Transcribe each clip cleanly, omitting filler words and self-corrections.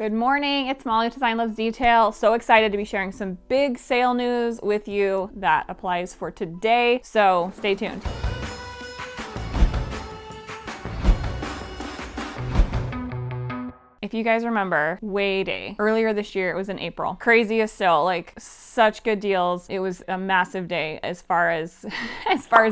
Good morning, it's Molly with Design Loves Detail. So excited to be sharing some big sale news with you that applies for today, so stay tuned. If you guys remember WayDay, earlier this year, it was in April. Crazy as still, like such good deals. It was a massive day as far as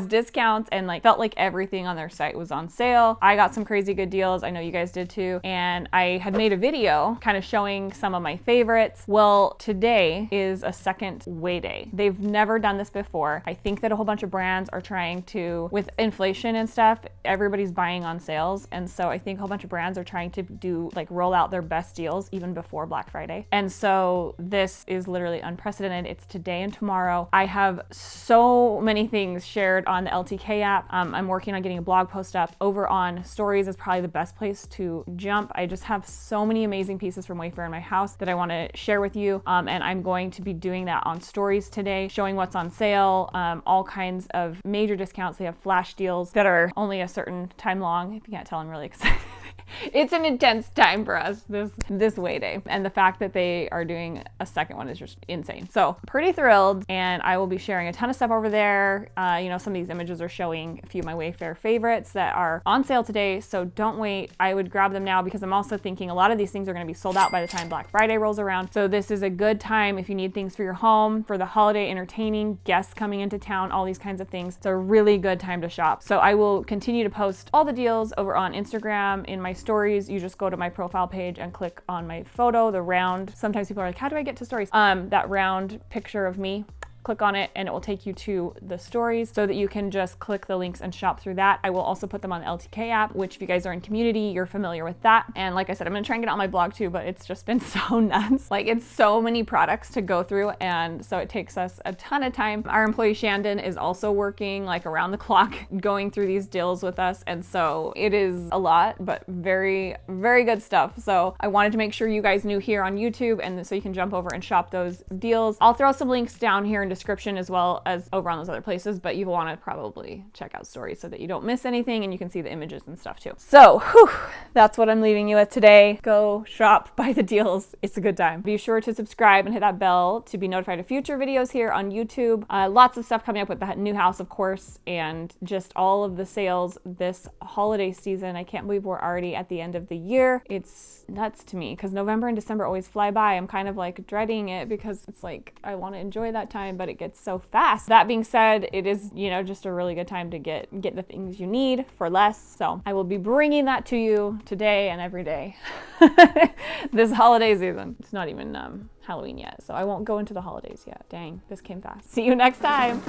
discounts, and like felt like everything on their site was on sale. I got some crazy good deals. I know you guys did too. And I had made a video kind of showing some of my favorites. Well, today is a second WayDay. They've never done this before. I think that a whole bunch of brands are trying to, with inflation and stuff, everybody's buying on sales. And so I think a whole bunch of brands are trying to do like roll out their best deals even before Black Friday. And so this is literally unprecedented. It's today and tomorrow. I have so many things shared on the LTK app. I'm working on getting a blog post up. Over on Stories is probably the best place to jump. I just have so many amazing pieces from Wayfair in my house that I want to share with you. And I'm going to be doing that on Stories today, showing what's on sale, all kinds of major discounts. They have flash deals that are only a certain time long. If you can't tell, I'm really excited. It's an intense time for us, this WayDay. And the fact that they are doing a second one is just insane. So pretty thrilled, and I will be sharing a ton of stuff over there. Some of these images are showing a few of my Wayfair favorites that are on sale today, so don't wait. I would grab them now because I'm also thinking a lot of these things are gonna be sold out by the time Black Friday rolls around. So this is a good time if you need things for your home, for the holiday entertaining, guests coming into town, all these kinds of things. It's a really good time to shop. So I will continue to post all the deals over on Instagram in my stories. You just go to my profile page and click on my photo, the round. Sometimes people are like, how do I get to stories? That round picture of me. Click on it and it will take you to the stories so that you can just click the links and shop through that. I will also put them on the LTK app, which if you guys are in community, you're familiar with that. And like I said, I'm gonna try and get it on my blog too, but it's just been so nuts. Like it's so many products to go through, and so it takes us a ton of time. Our employee Shandon is also working like around the clock going through these deals with us. And so it is a lot, but very, very good stuff. So I wanted to make sure you guys knew here on YouTube, and so you can jump over and shop those deals. I'll throw some links down here in description as well as over on those other places, but you want to probably check out Stories so that you don't miss anything and you can see the images and stuff too. So that's what I'm leaving you with today. Go shop, buy the deals. It's a good time. Be sure to subscribe and hit that bell to be notified of future videos here on YouTube. Lots of stuff coming up with the new house, of course, and just all of the sales this holiday season. I can't believe we're already at the end of the year. It's nuts to me because November and December always fly by. I'm kind of like dreading it because it's like I want to enjoy that time, but it gets so fast. That being said, it is, just a really good time to get the things you need for less. So I will be bringing that to you today and every day this holiday season. It's not even Halloween yet, so I won't go into the holidays yet. Dang, this came fast. See you next time.